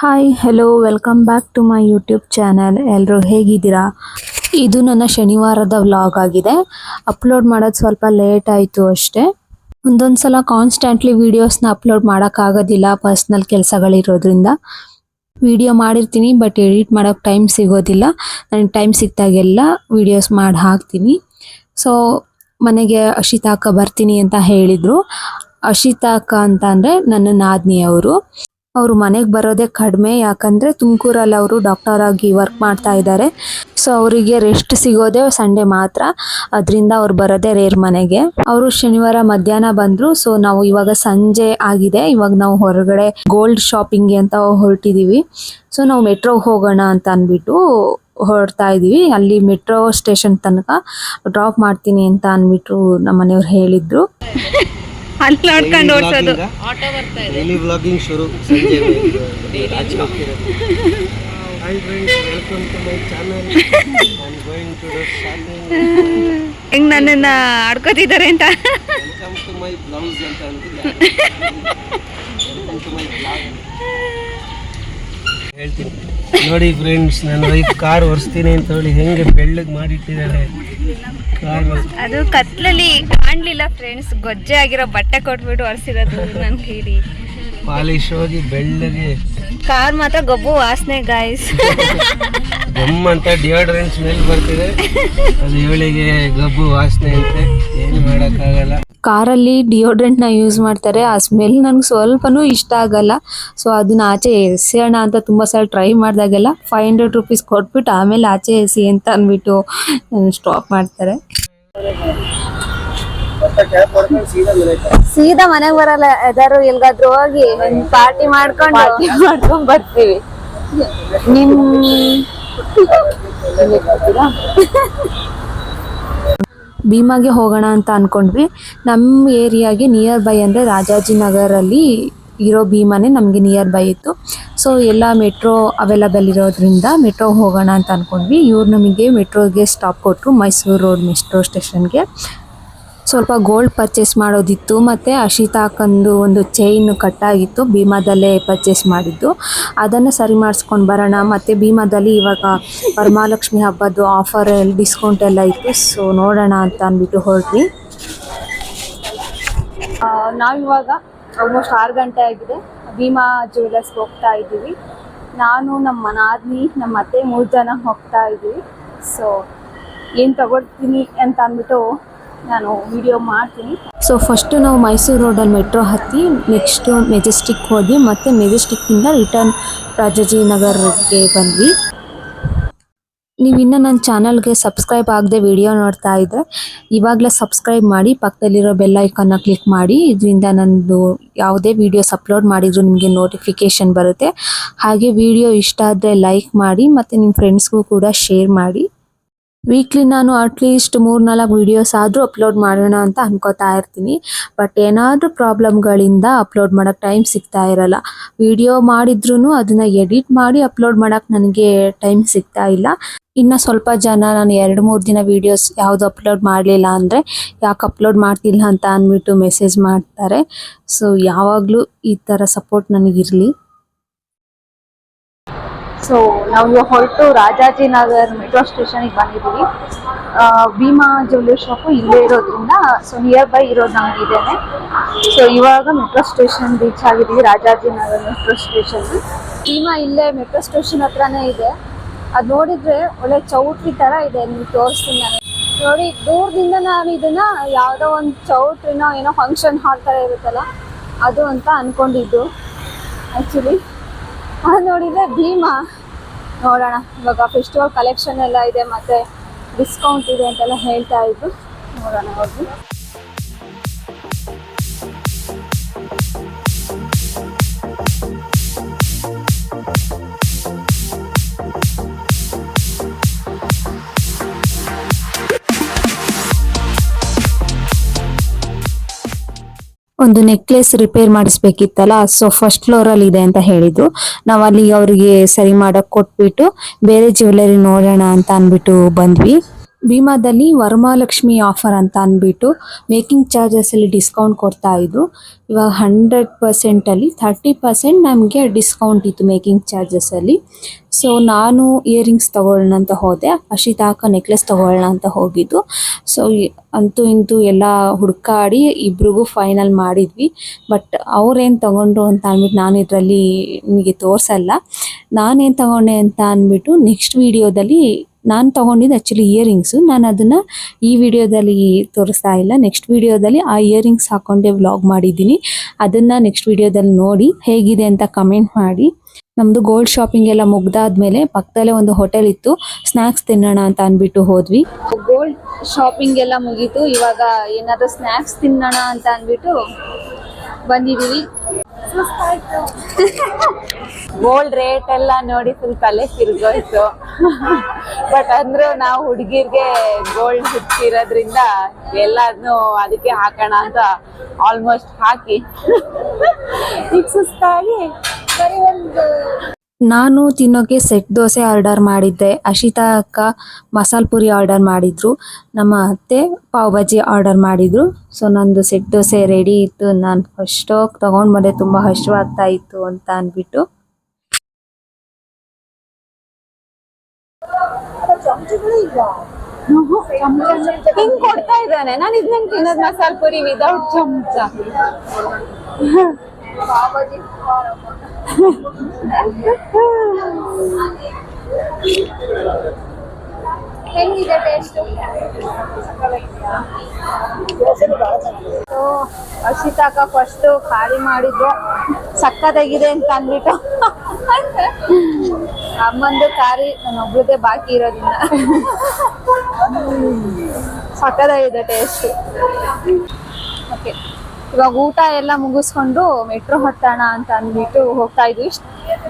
Hi hello welcome back to my YouTube channel. ಎಲ್ಲರೂ ಹೇಗಿದ್ದೀರಾ? ಇದು ನನ್ನ ಶನಿವಾರದ ವ್ಲಾಗ್ ಆಗಿದೆ. ಅಪ್ಲೋಡ್ ಮಾಡೋದು ಸ್ವಲ್ಪ ಲೇಟ್ ಆಯಿತು ಅಷ್ಟೇ. ಒಂದೊಂದು ಸಲ ಕಾನ್ಸ್ಟೆಂಟ್ಲಿ ವೀಡಿಯೋಸ್ನ ಅಪ್ಲೋಡ್ ಮಾಡೋಕ್ಕಾಗೋದಿಲ್ಲ, ಪರ್ಸ್ನಲ್ ಕೆಲಸಗಳಿರೋದ್ರಿಂದ. ವಿಡಿಯೋ ಮಾಡಿರ್ತೀನಿ ಬಟ್ ಎಡಿಟ್ ಮಾಡೋಕ್ಕೆ ಟೈಮ್ ಸಿಗೋದಿಲ್ಲ. ನನಗೆ ಟೈಮ್ ಸಿಕ್ತಾಗೆಲ್ಲ ವೀಡಿಯೋಸ್ ಮಾಡಿ ಹಾಕ್ತೀನಿ. ಸೊ ಮನೆಗೆ ಅಶಿತಾ ಅಕ್ಕ ಬರ್ತೀನಿ ಅಂತ ಹೇಳಿದರು. ಅಶಿತಾ ಅಕ್ಕ ಅಂತ ಅಂದರೆ ನನ್ನ ನಾದಿನಿಯವರು. ಅವರು ಮನೆಗೆ ಬರೋದೇ ಕಡಿಮೆ, ಯಾಕಂದರೆ ತುಮಕೂರಲ್ಲಿ ಅವರು ಡಾಕ್ಟರ್ ಆಗಿ ವರ್ಕ್ ಮಾಡ್ತಾ ಇದ್ದಾರೆ. ಸೊ ಅವರಿಗೆ ರೆಸ್ಟ್ ಸಿಗೋದೇ ಸಂಡೇ ಮಾತ್ರ, ಅದರಿಂದ ಅವ್ರು ಬರೋದೇ ರೇರ್ ಮನೆಗೆ. ಅವರು ಶನಿವಾರ ಮಧ್ಯಾಹ್ನ ಬಂದರು. ಸೊ ನಾವು ಇವಾಗ ಸಂಜೆ ಆಗಿದೆ, ಇವಾಗ ನಾವು ಹೊರಗಡೆ ಗೋಲ್ಡ್ ಶಾಪಿಂಗ್ಗೆ ಅಂತ ಹೊರಟಿದ್ದೀವಿ. ಸೊ ನಾವು ಮೆಟ್ರೋಗೆ ಹೋಗೋಣ ಅಂತ ಅಂದ್ಬಿಟ್ಟು ಹೊರಡ್ತಾ ಇದ್ದೀವಿ. ಅಲ್ಲಿ ಮೆಟ್ರೋ ಸ್ಟೇಷನ್ ತನಕ ಡ್ರಾಪ್ ಮಾಡ್ತೀನಿ ಅಂತ ಅಂದ್ಬಿಟ್ಟು ನಮ್ಮ ಮನೆಯವ್ರು ಹೇಳಿದ್ರು. ಅಲ್ಲಿ ನೋಡ್ಕೊಂಡು ಓಡಿಸೋದು. ಆಟೋ ಬರ್ತಾ ಇದೆ. ಡೈಲಿ ವ್ಲಾಗಿಂಗ್ ಶುರು ಸಂಜೆ ಆಚೆ ಹೋಗ್ತಿರೋದು. Hi friends, welcome to my channel. I am going to do shopping. ಹೆಂಗ್ ನನ್ನನ್ನ ಆಡ್ಕೋತಿದ್ದಾರೆ ಅಂತ. ವೆಲ್ಕಮ್ ಟು ಮೈ ಬ್ಲೌಸ್ ಅಂತ ಅಂತಿಲ್ಲ. ವೆಲ್ಕಮ್ ಟು ಮೈ ಬ್ಲಾಗ್ ಹೇಳ್ತೀನಿ. ನೋಡಿ ಫ್ರೆಂಡ್ಸ್, ನನ್ನ ವೈಫ್ ಕಾರ್ ಒರೆಸ್ತೀನಿ ಅಂತ ಹೇಳಿ ಹೆಂಗೆ ಬೆಳ್ಳಗೆ ಮಾಡಿಟ್ಟಿದ್ದಾಳೆ ಕಾರ್. ಅದು ಕತ್ಲಲ್ಲಿ ಕಾಣ್ಲಿಲ್ಲ ಫ್ರೆಂಡ್ಸ್, ಗೊಜ್ಜೆ ಆಗಿರೋ ಬಟ್ಟೆ ಕೊಟ್ಬಿಟ್ಟು ಒರೆಸಿರೋದು ನನ್ ಕೈಲಿ. ಪಾಲಿಶ್ ಹೋಗಿ ಬೆಳ್ಳಗೆ. ಕಾರ್ ಮಾತ್ರ ಗೊಬ್ಬು ವಾಸನೆ ಗಾಯ್ಸ್. ಗಮ್ಮಂತ ಡಿಯೋಡ್ರೆಂಟ್ ಸ್ಮೆಲ್ ಬರ್ತಿದೆ, ಅದು ಇವಳಿಗೆ ಗಬ್ಬು ವಾಸನೆ ಅಂತೆ. ಏನು ಮಾಡೋಕ್ಕಾಗಲ್ಲ. ಕಾರಲ್ಲಿ ಡಿಯೋಡ್ರೆಂಟ್ನ ಯೂಸ್ ಮಾಡ್ತಾರೆ, ಆ ಸ್ಮೆಲ್ ನನಗೆ ಸ್ವಲ್ಪನೂ ಇಷ್ಟ ಆಗಲ್ಲ. ಸೊ ಅದನ್ನ ಆಚೆ ಎಸೆಯೋಣ ಅಂತ ತುಂಬ ಸಲ ಟ್ರೈ ಮಾಡಿದಾಗೆಲ್ಲ 500 ರೂಪೀಸ್ ಕೊಟ್ಬಿಟ್ಟು ಆಮೇಲೆ ಆಚೆ ಎಸಿ ಅಂತ ಅಂದ್ಬಿಟ್ಟು ಸ್ಟಾಪ್ ಮಾಡ್ತಾರೆ. ಸೀದಾ ಮನೆಗೆ ಬರಲ್ಲ, ಯಾವ್ದಾದ್ರು ಎಲ್ಗಾದ್ರೂ ಹೋಗಿ ಪಾರ್ಟಿ ಮಾಡ್ಕೊಂಡು ಬರ್ತೀವಿ. ಭೀಮಾಗೆ ಹೋಗೋಣ ಅಂತ ಅಂದ್ಕೊಂಡ್ವಿ. ನಮ್ಮ ಏರಿಯಾಗೆ ನಿಯರ್ ಬೈ ಅಂದರೆ ರಾಜಾಜಿನಗರಲ್ಲಿ ಇರೋ ಭೀಮಾನೇ ನಮಗೆ ನಿಯರ್ ಬೈ ಇತ್ತು. ಸೊ ಎಲ್ಲ ಮೆಟ್ರೋ ಅವೈಲಬಲ್ ಇರೋದ್ರಿಂದ ಮೆಟ್ರೋಗೆ ಹೋಗೋಣ ಅಂತ ಅಂದ್ಕೊಂಡ್ವಿ. ಇವ್ರು ನಮಗೆ ಮೆಟ್ರೋಗೆ ಸ್ಟಾಪ್ ಕೊಟ್ಟರು, ಮೈಸೂರು ರೋಡ್ ಮೆಟ್ರೋ ಸ್ಟೇಷನ್ಗೆ. ಸ್ವಲ್ಪ ಗೋಲ್ಡ್ ಪರ್ಚೇಸ್ ಮಾಡೋದಿತ್ತು, ಮತ್ತು ಅಶಿತಾ ಅಕ್ಕಂದು ಒಂದು ಚೈನ್ ಕಟ್ಟಾಗಿತ್ತು, ಭೀಮಾದಲ್ಲೇ ಪರ್ಚೇಸ್ ಮಾಡಿದ್ದು. ಅದನ್ನು ಸರಿ ಮಾಡಿಸ್ಕೊಂಡು ಬರೋಣ. ಮತ್ತು ಭೀಮಾದಲ್ಲಿ ಇವಾಗ ವರಮಹಾಲಕ್ಷ್ಮಿ ಹಬ್ಬದ್ದು ಆಫರ್ ಡಿಸ್ಕೌಂಟ್ ಎಲ್ಲ ಇತ್ತು. ಸೊ ನೋಡೋಣ ಅಂತ ಅಂದ್ಬಿಟ್ಟು ಹೊರಟ್ವಿ. ನಾವಿವಾಗ ಆಲ್ಮೋಸ್ಟ್ 6 ಗಂಟೆ ಆಗಿದೆ. ಭೀಮಾ ಜ್ಯುವೆಲರ್ಸ್ಗೆ ಹೋಗ್ತಾ ಇದ್ದೀವಿ. ನಾನು, ನಮ್ಮ ನಾದಿನಿ, ನಮ್ಮ ಅತ್ತೆ 3 ಜನ ಹೋಗ್ತಾ ಇದ್ದೀವಿ. ಸೊ ಏನು ತಗೊಳ್ತೀನಿ ಅಂತ ಅಂದ್ಬಿಟ್ಟು ನಾನು ವಿಡಿಯೋ ಮಾಡ್ತೀನಿ. ಸೊ ಫಸ್ಟು ನಾವು ಮೈಸೂರು ರೋಡಲ್ಲಿ ಮೆಟ್ರೋ ಹತ್ತಿ ನೆಕ್ಸ್ಟು ಮೆಜೆಸ್ಟಿಕ್ ಹೋದ್ವಿ, ಮತ್ತು ಮೆಜೆಸ್ಟಿಕ್ಕಿಂದ ರಿಟರ್ನ್ ರಾಜಾಜಿನಗರ್ಗೆ ಬಂದ್ವಿ. ನೀವಿನ್ನೂ ನನ್ನ ಚಾನಲ್ಗೆ ಸಬ್ಸ್ಕ್ರೈಬ್ ಆಗದೆ ವಿಡಿಯೋ ನೋಡ್ತಾ ಇದ್ದರೆ ಇವಾಗಲೇ ಸಬ್ಸ್ಕ್ರೈಬ್ ಮಾಡಿ, ಪಕ್ಕದಲ್ಲಿರೋ ಬೆಲ್ ಐಕನ್ನ ಕ್ಲಿಕ್ ಮಾಡಿ. ಇದರಿಂದ ನಂದು ಯಾವುದೇ ವೀಡಿಯೋಸ್ ಅಪ್ಲೋಡ್ ಮಾಡಿದರೂ ನಿಮಗೆ ನೋಟಿಫಿಕೇಷನ್ ಬರುತ್ತೆ. ಹಾಗೆ ವಿಡಿಯೋ ಇಷ್ಟ ಆದರೆ ಲೈಕ್ ಮಾಡಿ, ಮತ್ತು ನಿಮ್ಮ ಫ್ರೆಂಡ್ಸ್ಗೂ ಕೂಡ ಶೇರ್ ಮಾಡಿ. ವೀಕ್ಲಿ ನಾನು ಅಟ್ಲೀಸ್ಟ್ 3-4 ವೀಡಿಯೋಸ್ ಆದರೂ ಅಪ್ಲೋಡ್ ಮಾಡೋಣ ಅಂತ ಅನ್ಕೋತಾ ಇರ್ತೀನಿ. ಬಟ್ ಏನಾದರೂ ಪ್ರಾಬ್ಲಮ್ಗಳಿಂದ ಅಪ್ಲೋಡ್ ಮಾಡೋಕ್ಕೆ ಟೈಮ್ ಸಿಗ್ತಾ ಇರಲ್ಲ. ವಿಡಿಯೋ ಮಾಡಿದ್ರೂ ಅದನ್ನು ಎಡಿಟ್ ಮಾಡಿ ಅಪ್ಲೋಡ್ ಮಾಡೋಕ್ಕೆ ನನಗೆ ಟೈಮ್ ಸಿಗ್ತಾ ಇಲ್ಲ. ಇನ್ನು ಸ್ವಲ್ಪ ಜನ ನಾನು 2-3 ದಿನ ವೀಡಿಯೋಸ್ ಯಾವುದು ಅಪ್ಲೋಡ್ ಮಾಡಲಿಲ್ಲ ಅಂದರೆ ಯಾಕೆ ಅಪ್ಲೋಡ್ ಮಾಡ್ತಿಲ್ಲ ಅಂತ ಅಂದ್ಬಿಟ್ಟು ಮೆಸೇಜ್ ಮಾಡ್ತಾರೆ. ಸೊ ಯಾವಾಗಲೂ ಈ ಥರ ಸಪೋರ್ಟ್ ನನಗಿರಲಿ. ಸೊ ನಾವು ಹೊರಟು ರಾಜಾಜಿನಗರ್ ಮೆಟ್ರೋ ಸ್ಟೇಷನಿಗೆ ಬಂದಿದ್ದೀವಿ. ಭೀಮಾ ಜ್ಯುವೆಲ್ಲರಿ ಶಾಪು ಇಲ್ಲೇ ಇರೋದ್ರಿಂದ ಸೊ ನಿಯರ್ ಬೈ ಇರೋದು ನಮ್ಗೆ ಇದೇನೆ. ಸೊ ಇವಾಗ ಮೆಟ್ರೋ ಸ್ಟೇಷನ್ ರೀಚ್ ಆಗಿದ್ದೀವಿ, ರಾಜಾಜಿನಗರ್ ಮೆಟ್ರೋ ಸ್ಟೇಷನ್. ಭೀಮಾ ಇಲ್ಲೇ ಮೆಟ್ರೋ ಸ್ಟೇಷನ್ ಹತ್ರನೇ ಇದೆ. ಅದು ನೋಡಿದರೆ ಒಳ್ಳೆ ಚೌಟ್ರಿ ಥರ ಇದೆ, ನಿಮ್ಗೆ ತೋರಿಸ್ತೀನಿ ನಾನು. ನೋಡಿ, ದೂರದಿಂದ ನಾನು ಇದನ್ನು ಯಾವುದೋ ಒಂದು ಚೌಟ್ರಿನೋ ಏನೋ ಫಂಕ್ಷನ್ ಹಾಲ್ ಥರ ಇರುತ್ತಲ್ಲ ಅದು ಅಂತ ಅಂದ್ಕೊಂಡಿದ್ದು. ಆ್ಯಕ್ಚುಲಿ ಅದು ನೋಡಿದರೆ ಭೀಮಾ. ನೋಡೋಣ, ಇವಾಗ ಫೆಸ್ಟಿವಲ್ ಕಲೆಕ್ಷನ್ ಎಲ್ಲ ಇದೆ ಮತ್ತು ಡಿಸ್ಕೌಂಟ್ ಇದೆ ಅಂತೆಲ್ಲ ಹೇಳ್ತಾ ಇದ್ರು. ನೋಡೋಣ ಹೋಗಿ. ಒಂದು ನೆಕ್ಲೆಸ್ ರಿಪೇರ್ ಮಾಡಿಸ್ಬೇಕಿತ್ತಲ್ಲ, ಸೊ ಫಸ್ಟ್ ಫ್ಲೋರಲ್ಲಿ ಇದೆ ಅಂತ ಹೇಳಿದ್ರು. ನಾವು ಅಲ್ಲಿ ಅವರಿಗೆ ಸರಿ ಮಾಡೋಕ್ಕೆ ಕೊಟ್ಬಿಟ್ಟು ಬೇರೆ ಜ್ಯುವೆಲರಿ ನೋಡೋಣ ಅಂತ ಅಂದ್ಬಿಟ್ಟು ಬಂದ್ವಿ. ಭೀಮಾದಲ್ಲಿ ವರಮಹಾಲಕ್ಷ್ಮಿ ಆಫರ್ ಅಂತ ಅಂದ್ಬಿಟ್ಟು ಮೇಕಿಂಗ್ ಚಾರ್ಜಸಲ್ಲಿ ಡಿಸ್ಕೌಂಟ್ ಕೊಡ್ತಾ ಇದ್ರು. ಇವಾಗ 100%ಅಲ್ಲಿ 30% ನಮಗೆ ಡಿಸ್ಕೌಂಟ್ ಇತ್ತು ಮೇಕಿಂಗ್ ಚಾರ್ಜಸಲ್ಲಿ. ಸೊ ನಾನು ಇಯರಿಂಗ್ಸ್ ತಗೊಳ್ಳೋಣ ಅಂತ ಹೋದೆ, ಅಶಿತಾಕ ನೆಕ್ಲೆಸ್ ತಗೊಳ್ಳೋಣ ಅಂತ ಹೋಗಿದ್ದು. ಸೊ ಅಂತೂ ಇಂತೂ ಎಲ್ಲ ಹುಡುಕಾಡಿ ಇಬ್ರಿಗೂ ಫೈನಲ್ ಮಾಡಿದ್ವಿ. ಬಟ್ ಅವ್ರೇನು ತಗೊಂಡ್ರು ಅಂತ ಅಂದ್ಬಿಟ್ಟು ನಾನು ಇದರಲ್ಲಿ ನಿಮಗೆ ತೋರಿಸಲ್ಲ. ನಾನೇನು ತಗೊಂಡೆ ಅಂತ ಅಂದ್ಬಿಟ್ಟು ನೆಕ್ಸ್ಟ್ ವಿಡಿಯೋದಲ್ಲಿ, ನಾನು ತೊಗೊಂಡಿದ್ದು ಆ್ಯಕ್ಚುಲಿ ಇಯರಿಂಗ್ಸು, ನಾನು ಅದನ್ನು ಈ ವಿಡಿಯೋದಲ್ಲಿ ತೋರಿಸ್ತಾ ಇಲ್ಲ. ನೆಕ್ಸ್ಟ್ ವಿಡಿಯೋದಲ್ಲಿ ಆ ಇಯರಿಂಗ್ಸ್ ಹಾಕ್ಕೊಂಡೆ ವ್ಲಾಗ್ ಮಾಡಿದ್ದೀನಿ. ಅದನ್ನು ನೆಕ್ಸ್ಟ್ ವಿಡಿಯೋದಲ್ಲಿ ನೋಡಿ ಹೇಗಿದೆ ಅಂತ ಕಮೆಂಟ್ ಮಾಡಿ. ನಮ್ಮದು ಗೋಲ್ಡ್ ಶಾಪಿಂಗ್ ಎಲ್ಲ ಮುಗ್ದಾದ್ಮೇಲೆ ಪಕ್ಕದಲ್ಲೇ ಒಂದು ಹೋಟೆಲ್ ಇತ್ತು, ಸ್ನ್ಯಾಕ್ಸ್ ತಿನ್ನೋಣ ಅಂತ ಅಂದ್ಬಿಟ್ಟು ಹೋದ್ವಿ. ಗೋಲ್ಡ್ ಶಾಪಿಂಗ್ ಎಲ್ಲ ಮುಗೀತು, ಇವಾಗ ಏನಾದರೂ ಸ್ನ್ಯಾಕ್ಸ್ ತಿನ್ನೋಣ ಅಂತ ಅಂದ್ಬಿಟ್ಟು ಬಂದಿದ್ದೀವಿ. ಗೋಲ್ಡ್ ರೇಟ್ ಎಲ್ಲ ನೋಡಿ ಫುಲ್ ತಲೆ ತಿರ್ಗೋಯ್ತು. ಬಟ್ ಅಂದ್ರೂ ನಾವು ಹುಡುಗಿರ್ಗೆ ಗೋಲ್ಡ್ ಹುಟ್ಟಿರೋದ್ರಿಂದ ಎಲ್ಲಾದ್ನೂ ಅದಕ್ಕೆ ಹಾಕೋಣ ಅಂತ ಆಲ್ಮೋಸ್ಟ್ ಹಾಕಿ ಈಗ ಸುಸ್ತಾಗಿ ನಾನು ತಿನ್ನೋಕೆ ಸೆಟ್ ದೋಸೆ ಆರ್ಡರ್ ಮಾಡಿದ್ದೆ. ಅಶಿತಾ ಅಕ್ಕ ಮಸಾಲೆ ಪುರಿ ಆರ್ಡರ್ ಮಾಡಿದ್ರು, ನಮ್ಮ ಅತ್ತೆ ಪಾವ್ ಭಾಜಿ ಆರ್ಡರ್ ಮಾಡಿದ್ರು. ಸೊ ನಂದು ಸೆಟ್ ದೋಸೆ ರೆಡಿ ಇತ್ತು. ನಾನು ಫಸ್ಟ್ ಹೋಗಿ ತೊಗೊಂಡು ಬಂದೆ, ತುಂಬ ಹಸಿವಾಗ್ತಾ ಇತ್ತು ಅಂತ ಅಂದ್ಬಿಟ್ಟು. ಹಿಂಗ್ ಕೊಡ್ತಾ ಇದ್ದಾನೆ, ನಾನು ಇದನ್ನ ತಿನ್ನೋದು ಮಸಾಲೆ ಪುರಿ ವಿದೌಟ್ ಚಮಚ. ಹೆಂಗಿದೆ ಟೇಸ್ಟ್? ಅರ್ಷಿತಾಕ ಫಸ್ಟ್ ಖಾಲಿ ಮಾಡಿದ್ರು, ಸಕ್ಕತ್ತಾಗಿದೆ ಅಂತ ಅಂದ್ಬಿಟ್ಟು. ಅಮ್ಮಂದು ಖಾಲಿ ನನ್ನೊಬ್ಳದೇ ಬಾಕಿ ಇರೋದ್ರಿಂದ ಸಕ್ಕತ್ತಾಗಿದೆ ಟೇಸ್ಟ್. ಓಕೆ, ಇವಾಗ ಊಟ ಎಲ್ಲ ಮುಗಿಸ್ಕೊಂಡು ಮೆಟ್ರೋ ಹತ್ತೋಣ ಅಂತ ಅಂದ್ಬಿಟ್ಟು ಹೋಗ್ತಾ ಇದ್ವಿ.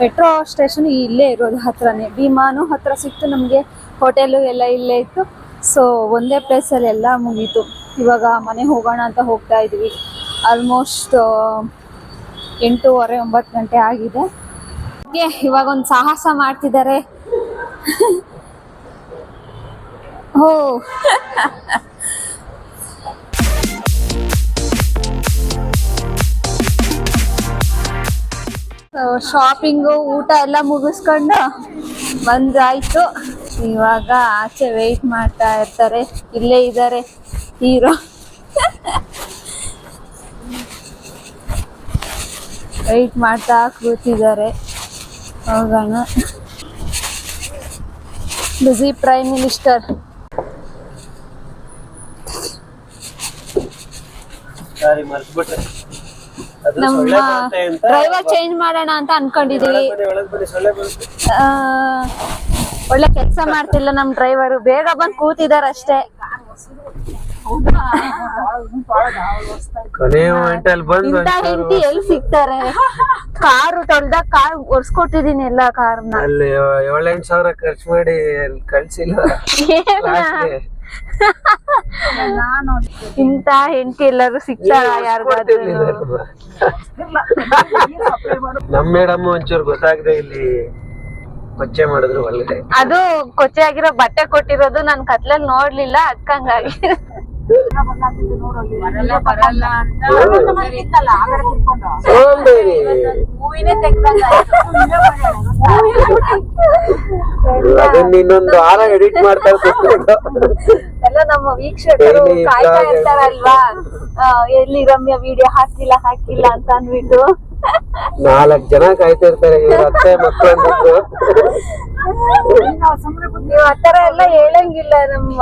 ಮೆಟ್ರೋ ಸ್ಟೇಷನ್ ಇಲ್ಲೇ ಇರೋದು, ಹತ್ರನೇ. ಭೀಮಾನು ಹತ್ರ ಸಿಕ್ತು ನಮಗೆ, ಹೋಟೆಲು ಎಲ್ಲ ಇಲ್ಲೇ ಇತ್ತು. ಸೊ ಒಂದೇ ಪ್ಲೇಸಲ್ಲಿ ಎಲ್ಲ ಮುಗೀತು. ಇವಾಗ ಮನೆ ಹೋಗೋಣ ಅಂತ ಹೋಗ್ತಾ ಇದ್ವಿ. ಆಲ್ಮೋಸ್ಟ್ 8:30-9 ಗಂಟೆ ಆಗಿದೆ. ಇವಾಗ ಒಂದು ಸಾಹಸ ಮಾಡ್ತಿದ್ದಾರೆ. ಓ ಶಾಪಿಂಗು ಊಟ ಎಲ್ಲ ಮುಗಿಸ್ಕೊಂಡು ಬಂದಾಯ್ತು. ಇವಾಗ ಆಚೆ ವೆಯ್ಟ್ ಮಾಡ್ತಾ ಇರ್ತಾರೆ, ಇಲ್ಲೇ ಇದ್ದಾರೆ ಹೀರೋ. ವೆಯ್ಟ್ ಮಾಡ್ತಾ ಕೂತಿದ್ದಾರೆ, ಹೋಗೋಣ. ಬಿಸಿ ಪ್ರೈಮ್ ಮಿನಿಸ್ಟರ್. ನಮ್ಮ ಡ್ರೈವರ್ ಚೇಂಜ್ ಮಾಡೋಣ ಅಂತ ಅನ್ಕೊಂಡಿದೀವಿ. ಒಳ್ಳೆ ಕೆಲಸ ಮಾಡ್ತಿಲ್ಲ ನಮ್ ಡ್ರೈವರು, ಬೇಗ ಬಂದು ಕೂತಿದಾರೆ ಅಷ್ಟೇ. ಇಂತ ಹೆಂಡತಿ ಎಲ್ಲಿ ಸಿಗ್ತಾರೆ? ಕಾರು ತೊಳ್ದಾಗ ಕಾರ್ ಒರ್ಸ್ಕೊಟ್ಟಿದೀನಿ ಎಲ್ಲ ಕಾರ್ನ. 7-8 ಸಾವಿರ ಖರ್ಚು ಮಾಡಿ ಕಳ್ಸಿಲ್ಲ. ಇಂತ ಹೆಂಡತಿ ಎಲ್ಲರೂ ಸಿಗ್ತಾರ ಯಾರಿಗಾದ್ರೂ? ನಮ್ ಮೇಡಮ್ ಒಂಚೂರು ಗೊತ್ತಾಗದೆ ಇಲ್ಲಿ ಕೊಚ್ಚೆ ಮಾಡಿದ್ರು ಒಳ್ಳೆ. ಅದು ಕೊಚ್ಚೆ ಆಗಿರೋ ಬಟ್ಟೆ ಕೊಟ್ಟಿರೋದು ನನ್ ಕತ್ಲಲ್ಲಿ ನೋಡ್ಲಿಲ್ಲ, ಅದ್ಕಂಗಾಗಿ. ಇನ್ನೊಂದು ವಾರ ಎಡಿಟ್ ಮಾಡ್ತಾರೆ ಎಲ್ಲ ನಮ್ಮ ವೀಕ್ಷಕರು ಕಾಯ್ತಾ ಇರ್ತಾರಲ್ವಾ, ಎಲ್ಲಿ ರಮ್ಯಾ ವಿಡಿಯೋ ಹಾಕಿಲ್ಲ ಅಂತ ಅಂದ್ಬಿಟ್ಟು 4 ಜನ ಕಾಯ್ತಾ ಇರ್ತಾರೆ. ಇವ್ರ ಅತ್ತೆ ಮಕ್ಕಳು ನೀವು ಆತರ ಎಲ್ಲ ಹೇಳಂಗಿಲ್ಲ ನಮ್ಮ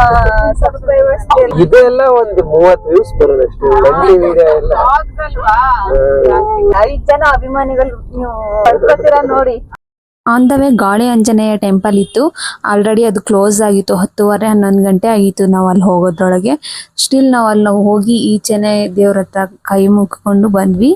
ಸಬ್ಸ್ಕ್ರೈಬರ್ಸ್. ಇದೆಲ್ಲ ಒಂದು 30 ವ್ಯೂಸ್ ಬರೋದಷ್ಟು ವಿಡಿಯೋ ಎಲ್ಲ. 5 ಜನ ಅಭಿಮಾನಿಗಳು ನೀವು ಪಡ್ಕೊತೀರಾ ನೋಡಿ. ಆನ್ ದ ವೇ ಗಾಳಿ ಆಂಜನೇಯ ಟೆಂಪಲ್ ಇತ್ತು. ಆಲ್ರೆಡಿ ಅದು ಕ್ಲೋಸ್ ಆಗಿತ್ತು, 10:30-11 ಗಂಟೆ ಆಗಿತ್ತು ನಾವು ಅಲ್ಲಿ ಹೋಗೋದ್ರೊಳಗೆ. ಸ್ಟಿಲ್ ನಾವು ಅಲ್ಲಿ ಹೋಗಿ ಈಚೆನೆ ದೇವ್ರ ಹತ್ರ ಕೈ ಮುಗ್ಕೊಂಡು ಬಂದ್ವಿ.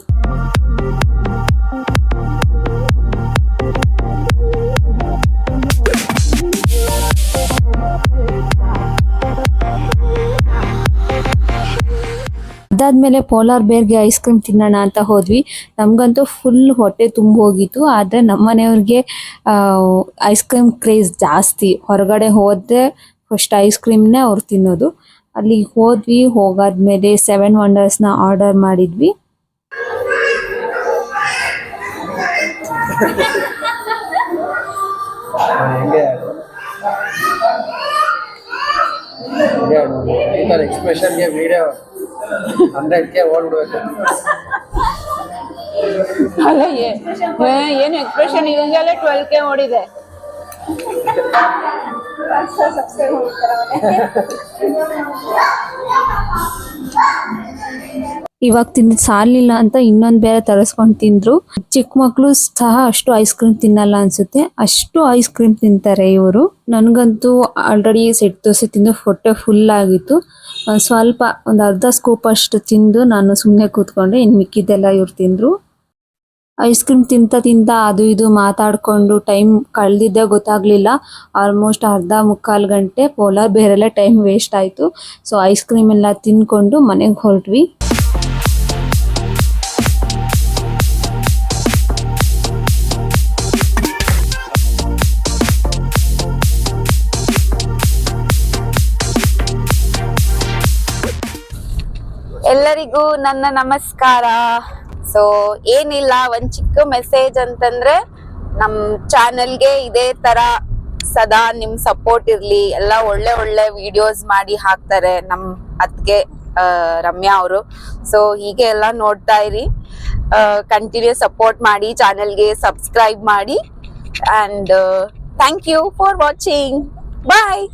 ಅದಾದ್ಮೇಲೆ ಪೋಲಾರ್ ಬೇರ್ಗೆ ಐಸ್ ಕ್ರೀಮ್ ತಿನ್ನೋಣ ಅಂತ ಹೋದ್ವಿ. ನಮ್ಗಂತೂ ಫುಲ್ ಹೊಟ್ಟೆ ತುಂಬ ಹೋಗಿತ್ತು. ಆದರೆ ನಮ್ಮ ಮನೆಯವ್ರಿಗೆ ಐಸ್ ಕ್ರೀಮ್ ಕ್ರೇಜ್ ಜಾಸ್ತಿ. ಹೊರಗಡೆ ಹೋದ್ರೆ ಫಸ್ಟ್ ಐಸ್ ಕ್ರೀಮ್ನೇ ಅವ್ರು ತಿನ್ನೋದು. ಅಲ್ಲಿಗೆ ಹೋದ್ವಿ, ಹೋಗಾದ್ಮೇಲೆ 7 ವಂಡರ್ಸ್ನ ಆರ್ಡರ್ ಮಾಡಿದ್ವಿ. ಎಕ್ಸ್ಪ್ರೆಷನ್ಗೆ ವಿಡಿಯೋ 100K ಓಡ್ಬೇಕು. ಅಲ್ಲ ಏನು ಎಕ್ಸ್ಪ್ರೆಷನ್ ಇದಂಗೆಲ್ಲ 12K ಓಡಿದೆ. ಇವಾಗ ತಿಂದು ಸಾಲಿಲ್ಲ ಅಂತ ಇನ್ನೊಂದು ಬೇರೆ ತರಿಸ್ಕೊಂಡು ತಿಂದ್ರು. ಚಿಕ್ಕ ಮಕ್ಕಳು ಸಹ ಅಷ್ಟು ಐಸ್ ಕ್ರೀಮ್ ತಿನ್ನಲ್ಲ ಅನ್ಸುತ್ತೆ, ಅಷ್ಟು ಐಸ್ ಕ್ರೀಮ್ ತಿಂತಾರೆ ಇವರು. ನನಗಂತೂ ಆಲ್ರೆಡಿ ಸೆಟ್ ದೋಸೆ ತಿಂದು ಹೊಟ್ಟೆ ಫುಲ್ ಆಗಿತ್ತು. ಸ್ವಲ್ಪ ಒಂದು ಅರ್ಧ ಸ್ಕೂಪ್ ಅಷ್ಟು ತಿಂದು ನಾನು ಸುಮ್ಮನೆ ಕೂತ್ಕೊಂಡೆ. ಇನ್ನು ಮಿಕ್ಕಿದ್ದೆಲ್ಲ ಇವ್ರು ತಿಂದ್ರು. ಐಸ್ ಕ್ರೀಮ್ ತಿಂತ ಅದು ಇದು ಮಾತಾಡ್ಕೊಂಡು ಟೈಮ್ ಕಳೆದಿದ್ದೇ ಗೊತ್ತಾಗ್ಲಿಲ್ಲ. ಆಲ್ಮೋಸ್ಟ್ ಅರ್ಧ ಮುಕ್ಕಾಲು ಗಂಟೆ ಪೋಲಾರ್ ಬೇರೆಲ್ಲ ಟೈಮ್ ವೇಸ್ಟ್ ಆಯಿತು. ಸೊ ಐಸ್ ಕ್ರೀಮ್ ಎಲ್ಲ ತಿನ್ಕೊಂಡು ಮನೆಗೆ ಹೊರಟ್ವಿ. ಎಲ್ಲರಿಗೂ ನನ್ನ ನಮಸ್ಕಾರ. ಸೊ ಏನಿಲ್ಲ, ಒಂದ್ ಚಿಕ್ಕ ಮೆಸೇಜ್ ಅಂತಂದ್ರೆ ನಮ್ ಚಾನೆಲ್ಗೆ ಇದೇ ತರ ಸದಾ ನಿಮ್ ಸಪೋರ್ಟ್ ಇರ್ಲಿ. ಎಲ್ಲ ಒಳ್ಳೆ ಒಳ್ಳೆ ವಿಡಿಯೋಸ್ ಮಾಡಿ ಹಾಕ್ತಾರೆ ನಮ್ ಅತ್ಗೆ ರಮ್ಯಾ ಅವರು. ಸೊ ಹೀಗೆ ಎಲ್ಲ ನೋಡ್ತಾ ಇರಿ, ಕಂಟಿನ್ಯೂ ಸಪೋರ್ಟ್ ಮಾಡಿ, ಚಾನೆಲ್ಗೆ ಸಬ್ಸ್ಕ್ರೈಬ್ ಮಾಡಿ. And thank you for watching. Bye.